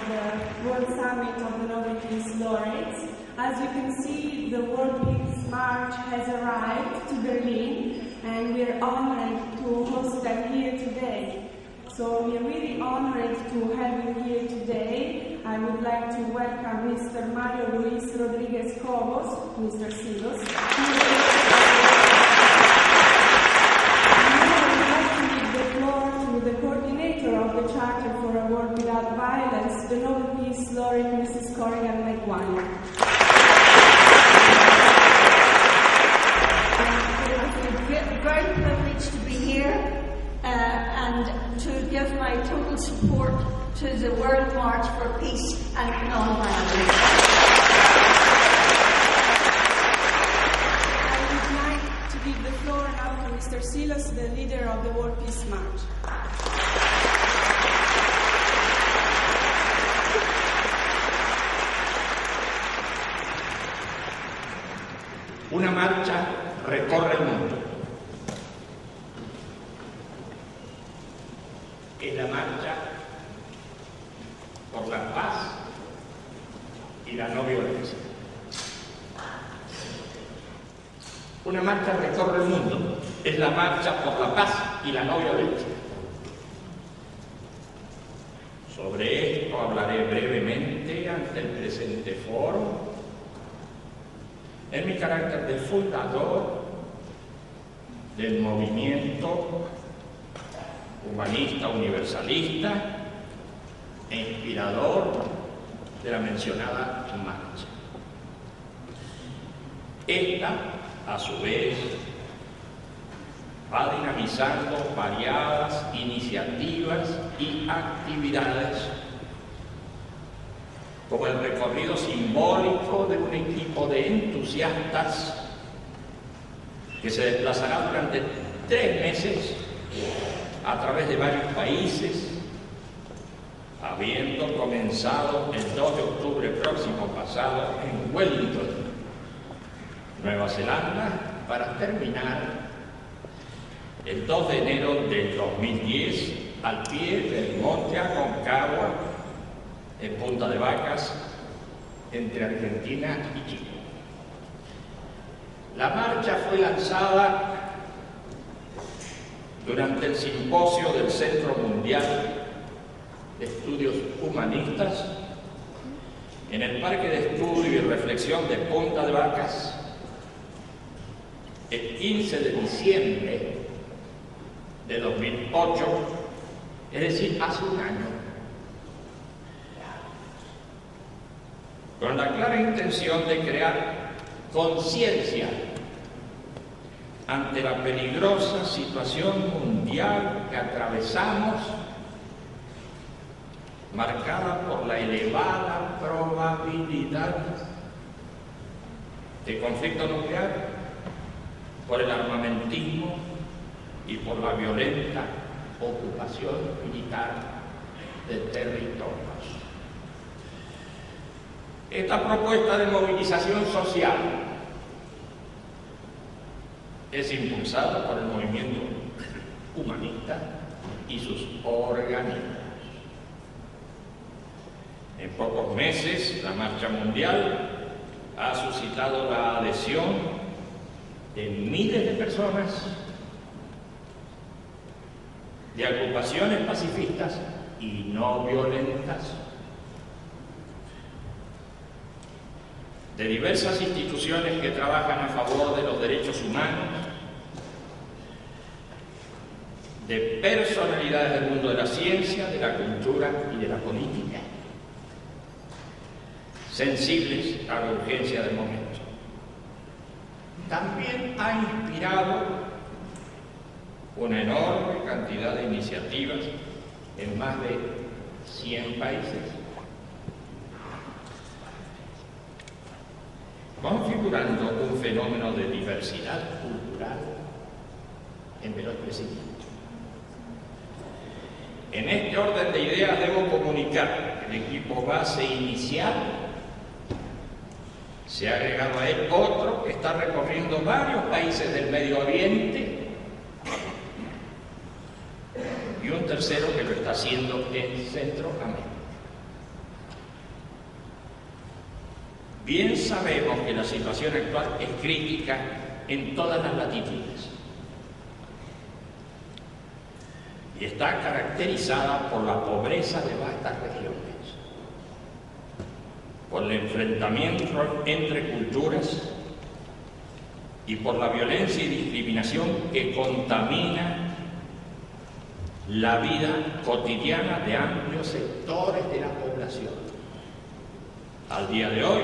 the World Summit of the Nobel Peace Laureates. As you can see, the World Peace March has arrived to Berlin, and we are honored to host them here today. So we are really honored to have you here today. I would like to welcome Mr. Mario Luis Rodriguez Cobos, Mr. Silos. The coordinator of the Charter for a World Without Violence, the Nobel Peace Laureate Mrs. Corrigan McGuire. It's a great privilege to be here and to give my total support to the World March for Peace and Non-Violence. I would like to give the floor now to Mr. Silos, the leader of the World Peace March. Una marcha recorre el mundo. Es la marcha por la paz y la no violencia. Una marcha recorre el mundo. Es la marcha por la paz y la no violencia. Sobre esto hablaré brevemente ante el presente foro, en mi carácter de fundador del movimiento humanista universalista e inspirador de la mencionada marcha. Esta, a su vez, va dinamizando variadas iniciativas y actividades, como el recorrido simbólico de un equipo de entusiastas que se desplazará durante 3 meses a través de varios países, habiendo comenzado el 2 de octubre próximo pasado en Wellington, Nueva Zelanda, para terminar el 2 de enero del 2010 al pie del Monte Aconcagua, en Punta de Vacas, entre Argentina y Chile. La marcha fue lanzada durante el simposio del Centro Mundial de Estudios Humanistas en el Parque de Estudio y Reflexión de Punta de Vacas el 15 de diciembre de 2008, es decir, hace un año, con la clara intención de crear conciencia ante la peligrosa situación mundial que atravesamos, marcada por la elevada probabilidad de conflicto nuclear, por el armamentismo y por la violenta ocupación militar de territorios. Esta propuesta de movilización social es impulsada por el movimiento humanista y sus organismos. En pocos meses, la Marcha Mundial ha suscitado la adhesión de miles de personas, de agrupaciones pacifistas y no violentas, de diversas instituciones que trabajan a favor de los derechos humanos, de personalidades del mundo de la ciencia, de la cultura y de la política, sensibles a la urgencia del momento. También ha inspirado una enorme cantidad de iniciativas en más de 100 países, configurando un fenómeno de diversidad cultural en veloz crecimiento. En este orden de ideas debo comunicar que el equipo base inicial se ha agregado a él otro que está recorriendo varios países del Medio Oriente y un tercero que lo está haciendo en Centroamérica. Bien sabemos que la situación actual es crítica en todas las latitudes y está caracterizada por la pobreza de vastas regiones, por el enfrentamiento entre culturas y por la violencia y discriminación que contamina la vida cotidiana de amplios sectores de la población. Al día de hoy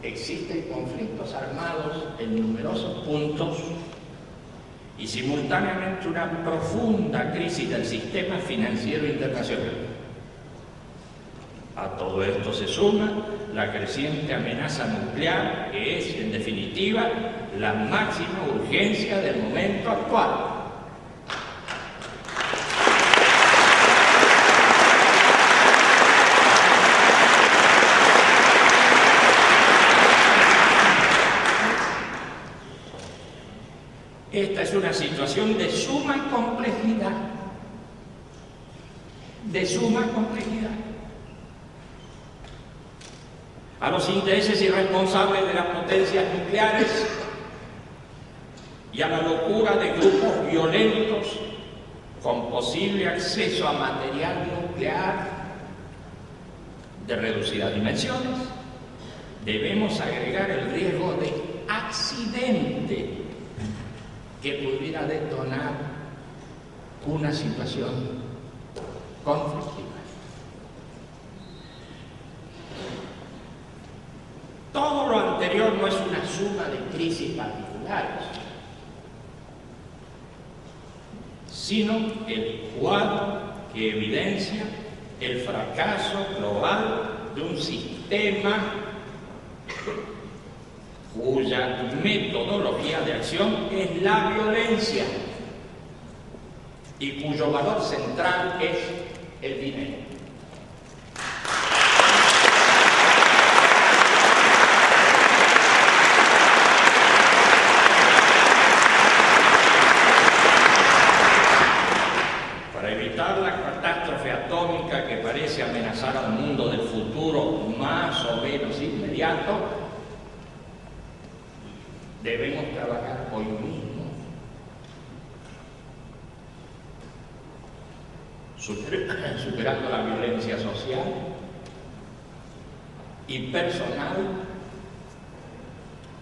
existen conflictos armados en numerosos puntos y simultáneamente una profunda crisis del sistema financiero internacional. A todo esto se suma la creciente amenaza nuclear, que es, en definitiva, la máxima urgencia del momento actual. Esta es una situación de suma complejidad, A los intereses irresponsables de las potencias nucleares y a la locura de grupos violentos con posible acceso a material nuclear de reducidas dimensiones, debemos agregar el riesgo de accidente que pudiera detonar una situación conflictiva. Todo lo anterior no es una suma de crisis particulares, sino el cuadro que evidencia el fracaso global de un sistema cuya metodología de acción es la violencia y cuyo valor central es el dinero. Para evitar la catástrofe atómica que parece amenazar al mundo del futuro más o menos inmediato, debemos trabajar hoy mismo, superando la violencia social y personal,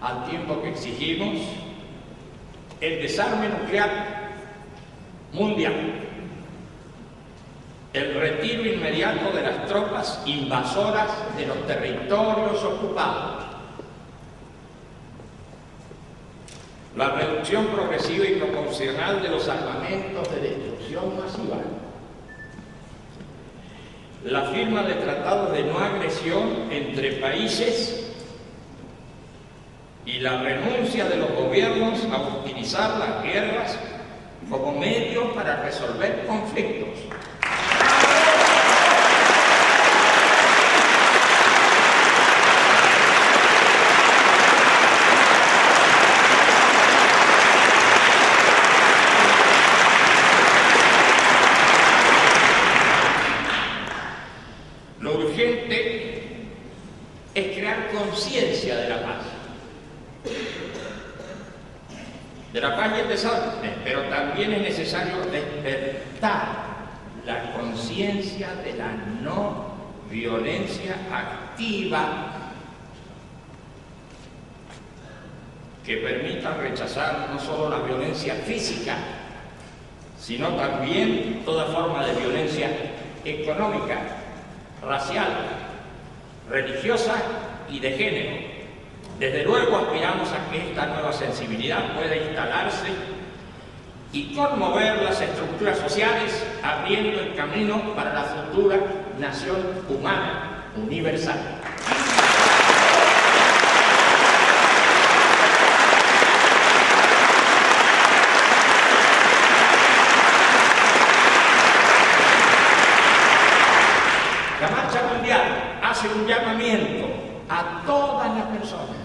al tiempo que exigimos el desarme nuclear mundial, el retiro inmediato de las tropas invasoras de los territorios ocupados, la reducción progresiva y proporcional de los armamentos de destrucción masiva, la firma de tratados de no agresión entre países y la renuncia de los gobiernos a utilizar las guerras como medio para resolver conflictos. Conciencia de la paz y el desastre, pero también es necesario despertar la conciencia de la no violencia activa que permita rechazar no solo la violencia física, sino también toda forma de violencia económica, racial, religiosa y de género. Desde luego aspiramos a que esta nueva sensibilidad pueda instalarse y conmover las estructuras sociales, abriendo el camino para la futura nación humana universal. La Marcha Mundial hace un llamamiento a todas las personas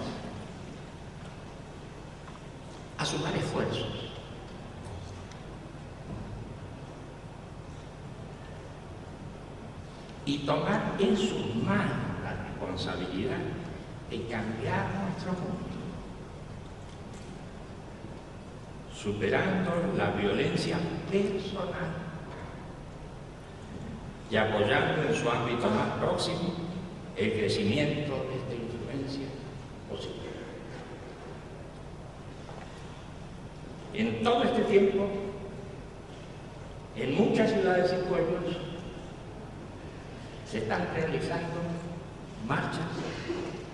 a sumar esfuerzos y tomar en sus manos la responsabilidad de cambiar nuestro mundo, superando la violencia personal y apoyando en su ámbito más próximo el crecimiento de esta influencia positiva. En todo este tiempo, en muchas ciudades y pueblos, se están realizando marchas,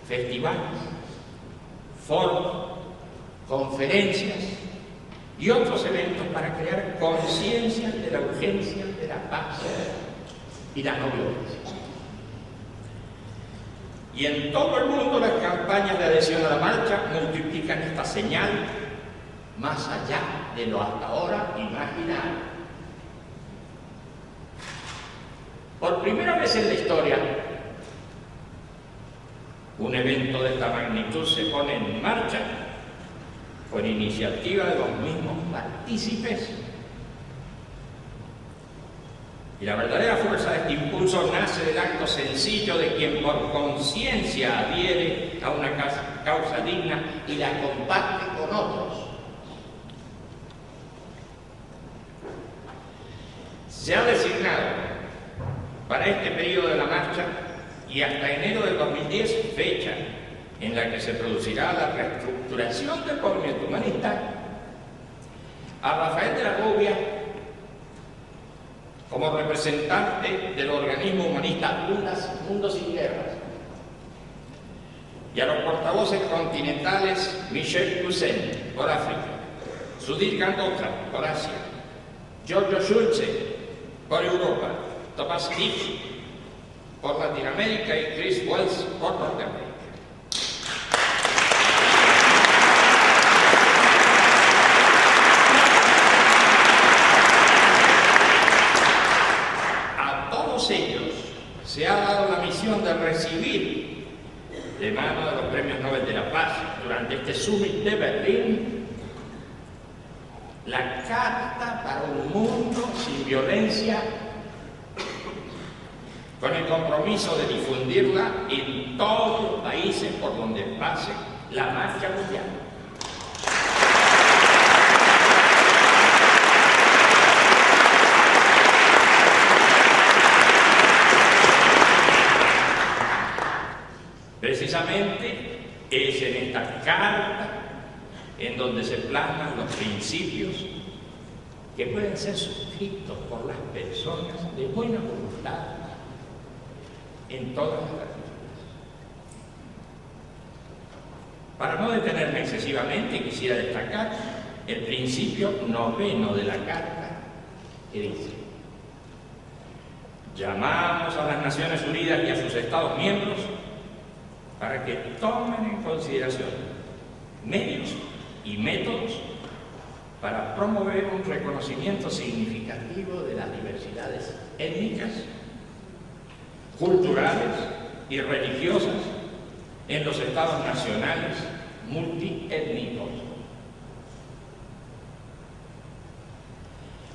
festivales, foros, conferencias y otros eventos para crear conciencia de la urgencia de la paz y la no violencia. Y en todo el mundo las campañas de adhesión a la marcha multiplican esta señal más allá de lo hasta ahora imaginado. Por primera vez en la historia, un evento de esta magnitud se pone en marcha por iniciativa de los mismos partícipes. Y la verdadera fuerza de este impulso nace del acto sencillo de quien por conciencia adhiere a una causa digna y la comparte con otros. Se ha designado para este periodo de la marcha y hasta enero del 2010, fecha en la que se producirá la reestructuración del movimiento humanista, a Rafael de la Rubia como representante del organismo humanista Mundo Sin Guerras, y a los portavoces continentales Michel Cousin por África, Judith Gandota por Asia, Giorgio Schulze por Europa, Thomas Dick por Latinoamérica y Chris Wells por Norteamérica. A todos ellos se ha dado la misión de recibir de mano de los Premios Nobel de la Paz durante este Summit de Berlín la Carta para un Mundo Sin Violencia, con el compromiso de difundirla en todos los países por donde pase la marcha mundial. Precisamente es en esta carta en donde se plasman los principios que pueden ser suscritos por las personas de buena voluntad en todas las latitudes. Para no detenerme excesivamente, quisiera destacar el principio noveno de la Carta, que dice: llamamos a las Naciones Unidas y a sus Estados miembros para que tomen en consideración medios y métodos para promover un reconocimiento significativo de las diversidades étnicas, culturales y religiosas en los estados nacionales multiétnicos.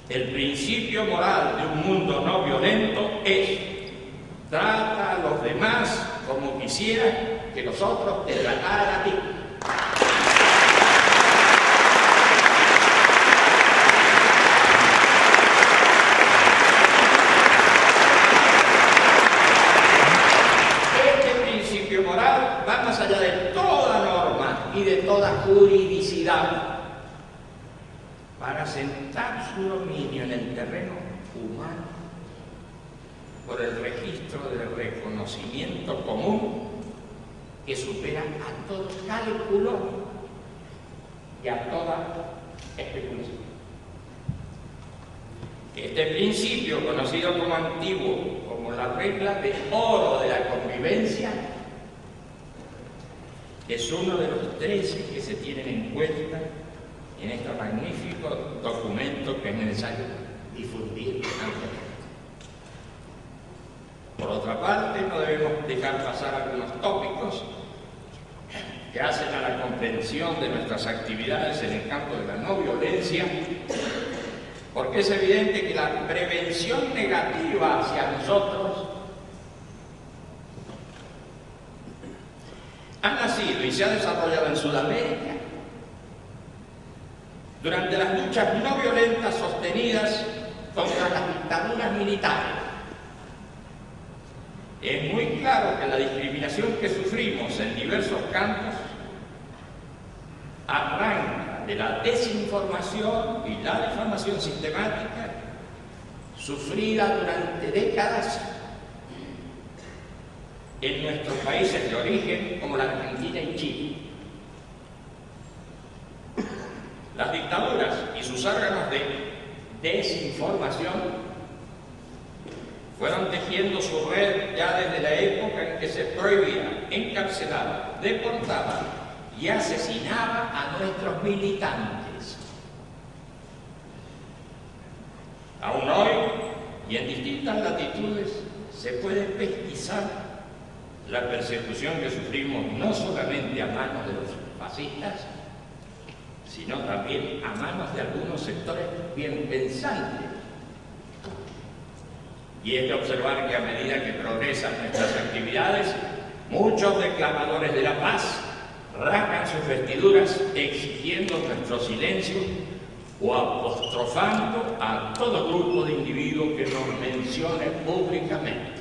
El principio moral de un mundo no violento es: trata a los demás como quisieras que los otros te trataran a ti. Más allá de toda norma y de toda juridicidad, para sentar su dominio en el terreno humano por el registro del reconocimiento común que supera a todo cálculo y a toda especulación. Este principio, conocido como antiguo, como la regla de oro de la convivencia, es uno de los 13 que se tienen en cuenta en este magnífico documento que es necesario difundir ampliamente. Por otra parte, no debemos dejar pasar algunos tópicos que hacen a la comprensión de nuestras actividades en el campo de la no violencia, porque es evidente que la prevención negativa hacia nosotros ha se ha desarrollado en Sudamérica, durante las luchas no violentas sostenidas contra las dictaduras militares. Es muy claro que la discriminación que sufrimos en diversos campos arranca de la desinformación y la difamación sistemática sufrida durante décadas en nuestros países de origen, como la Argentina y Chile. Las dictaduras y sus órganos de desinformación fueron tejiendo su red ya desde la época en que se prohibía, encarcelaba, deportaba y asesinaba a nuestros militantes. Aún hoy, y en distintas latitudes, se puede pesquisar la persecución que sufrimos no solamente a manos de los fascistas, sino también a manos de algunos sectores bien pensantes. Y es de observar que a medida que progresan nuestras actividades, muchos declamadores de la paz rasgan sus vestiduras exigiendo nuestro silencio o apostrofando a todo grupo de individuos que nos mencione públicamente.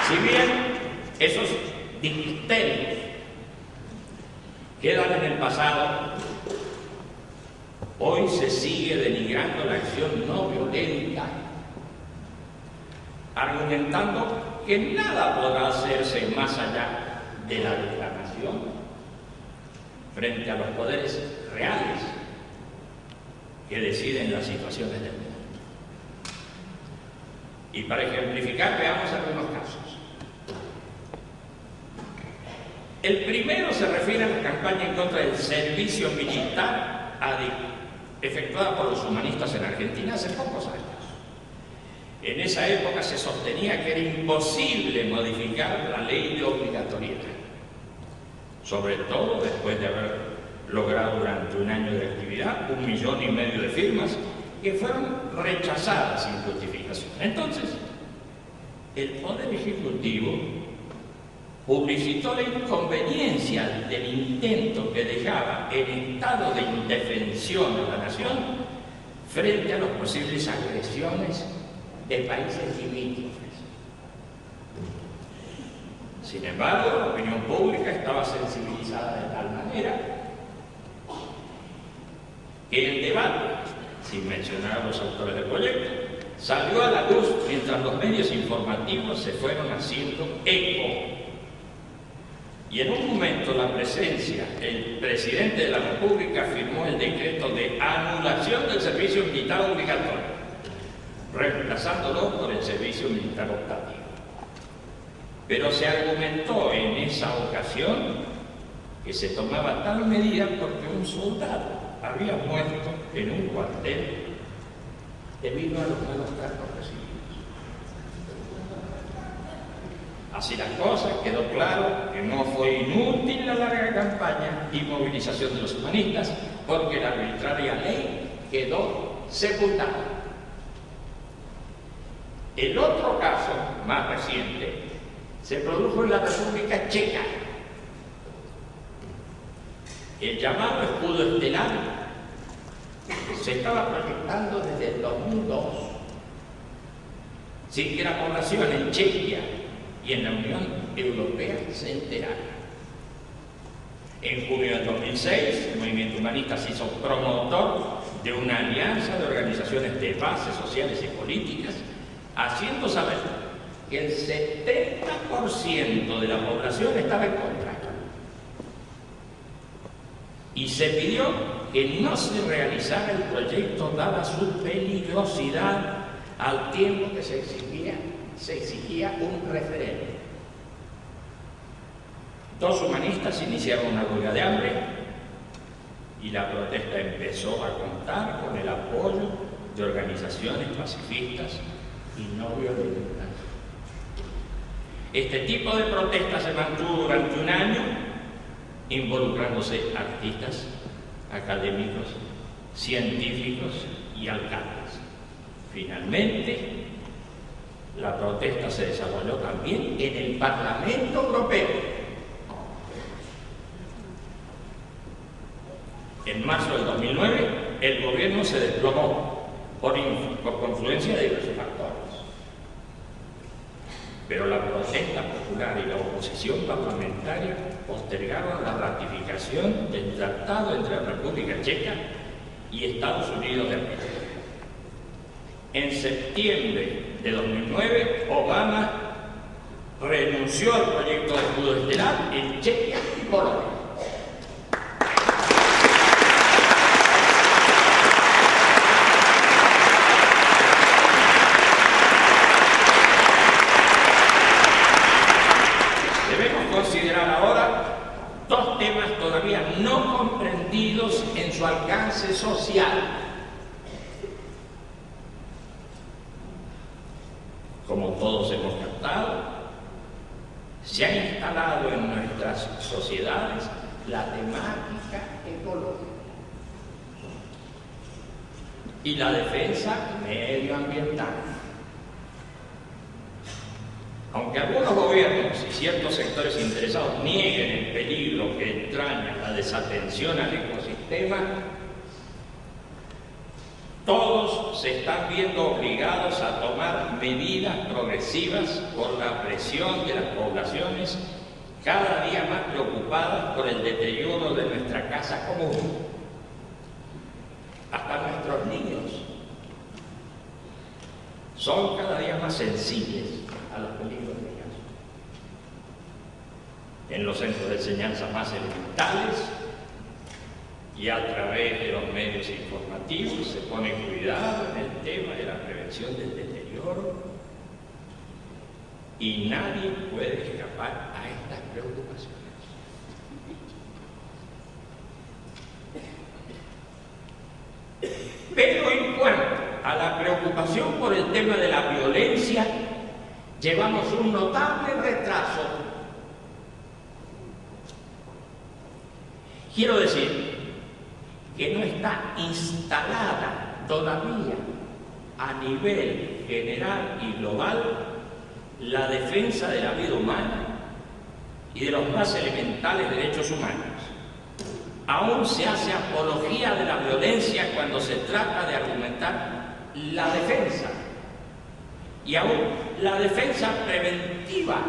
Si bien esos disterios quedan en el pasado, hoy se sigue denigrando la acción no violenta, argumentando que nada podrá hacerse más allá de la declamación frente a los poderes reales que deciden las situaciones del mundo. Y para ejemplificar, veamos algunos casos. El primero se refiere a la campaña en contra del servicio militar efectuada por los humanistas en Argentina hace pocos años. En esa época se sostenía que era imposible modificar la ley de obligatoriedad, sobre todo después de haber logrado durante un año de actividad 1,5 millones de firmas que fueron rechazadas sin justificación. Entonces, el Poder Ejecutivo publicitó la inconveniencia del intento que dejaba en estado de indefensión a la nación frente a las posibles agresiones de países limítrofes. Sin embargo, la opinión pública estaba sensibilizada de tal manera que el debate, sin mencionar a los autores del proyecto, salió a la luz mientras los medios informativos se fueron haciendo eco. Y en un momento la presencia, el presidente de la República firmó el decreto de anulación del servicio militar obligatorio, reemplazándolo por el servicio militar optativo. Pero se argumentó en esa ocasión que se tomaba tal medida porque un soldado había muerto en un cuartel debido a los malos tratos recibidos. Así las cosas, quedó claro que no fue inútil la larga campaña y movilización de los humanistas, porque la arbitraria ley quedó sepultada. El otro caso, más reciente, se produjo en la República Checa. El llamado escudo estelar se estaba proyectando desde el 2002, sin que la población en Chequia y en la Unión Europea se enterara. En junio del 2006, el movimiento humanista se hizo promotor de una alianza de organizaciones de bases sociales y políticas, haciendo saber que el 70% de la población estaba en contra. Y se pidió que no se realizara el proyecto dada su peligrosidad, al tiempo que se exigía un referéndum. Dos humanistas iniciaron una huelga de hambre y la protesta empezó a contar con el apoyo de organizaciones pacifistas y no violentas. Este tipo de protesta se mantuvo durante un año, involucrándose artistas, académicos, científicos y alcaldes. Finalmente, la protesta se desarrolló también en el Parlamento Europeo. En marzo del 2009, el gobierno se desplomó por confluencia de diversos factores. Pero la protesta popular y la oposición parlamentaria postergaron la ratificación del tratado entre la República Checa y Estados Unidos de América. En septiembre de 2009, Obama renunció al proyecto de escudo estelar en Chequia y Polonia. Debemos considerar ahora dos temas todavía no comprendidos en su alcance social. Como todos hemos captado, se ha instalado en nuestras sociedades la temática ecológica y la defensa medioambiental. Aunque algunos gobiernos y ciertos sectores interesados nieguen el peligro que entraña la desatención al ecosistema, todos se están viendo obligados a tomar medidas progresivas por la presión de las poblaciones cada día más preocupadas por el deterioro de nuestra casa común. Hasta nuestros niños son cada día más sensibles a los peligros de ellas. En los centros de enseñanza más elementales y a través de los medios informativos se pone cuidado en el tema de la prevención del deterioro y nadie puede escapar a estas preocupaciones. Pero en cuanto a la preocupación por el tema de la violencia, llevamos un notable retraso. Quiero decir que no está instalada todavía a nivel general y global la defensa de la vida humana y de los más elementales derechos humanos. Aún se hace apología de la violencia cuando se trata de argumentar la defensa y aún la defensa preventiva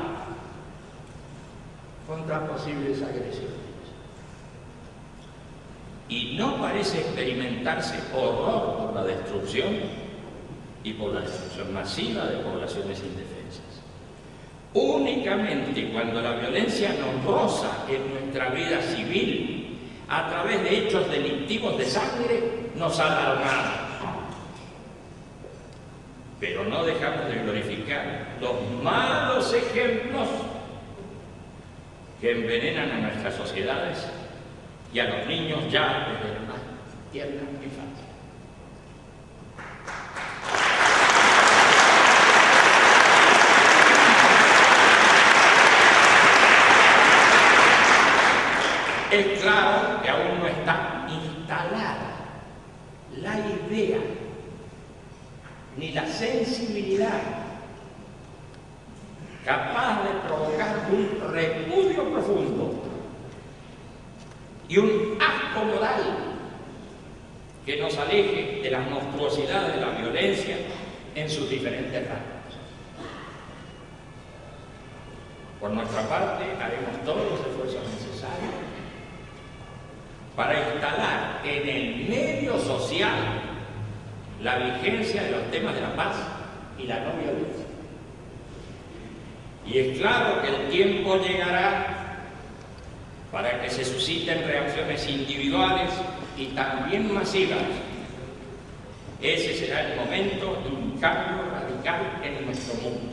contra posibles agresiones. Y no parece experimentarse horror por la destrucción y por la destrucción masiva de poblaciones indefensas. Únicamente cuando la violencia nos roza en nuestra vida civil a través de hechos delictivos de sangre nos alarmamos. Pero no dejamos de glorificar los malos ejemplos que envenenan a nuestras sociedades y a los niños ya desde la más tierna infancia. Es claro que aún no está instalada la idea ni la sensibilidad capaz de provocar un repudio profundo y un asco moral que nos aleje de las monstruosidades de la violencia en sus diferentes ramas. Por nuestra parte, haremos todos los esfuerzos necesarios para instalar en el medio social la vigencia de los temas de la paz y la no violencia. Y es claro que el tiempo llegará para que se susciten reacciones individuales y también masivas. Ese será el momento de un cambio radical en nuestro mundo.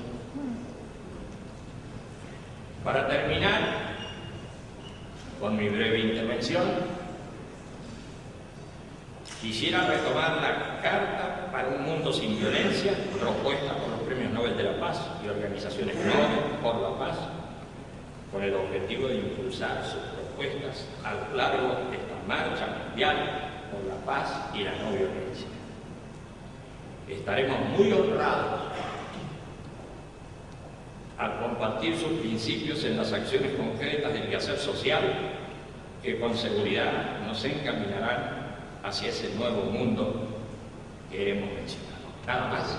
Para terminar con mi breve intervención, quisiera retomar la Carta para un Mundo sin Violencia, propuesta por los Premios Nobel de la Paz y organizaciones Nobel por la Paz, con el objetivo de impulsar sus propuestas a lo largo de esta marcha mundial por la paz y la no violencia. Estaremos muy honrados al compartir sus principios en las acciones concretas del quehacer social que con seguridad nos encaminarán hacia ese nuevo mundo que hemos mencionado. Nada más.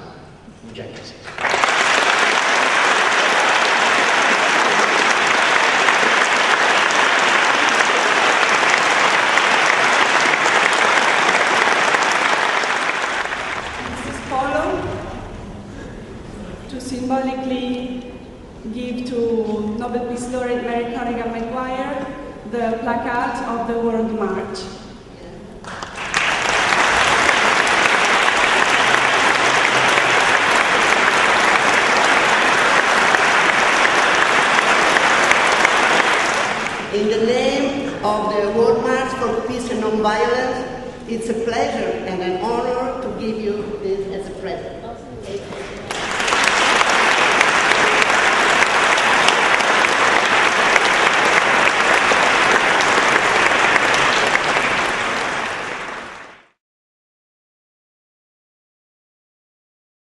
Muchas gracias. To symbolically give to Nobel Peace Laureate Mary Carrigan Maguire the placard of the World March. In the name of the World March for Peace and Non-Violence, it's a pleasure and an honor to give you this as a present.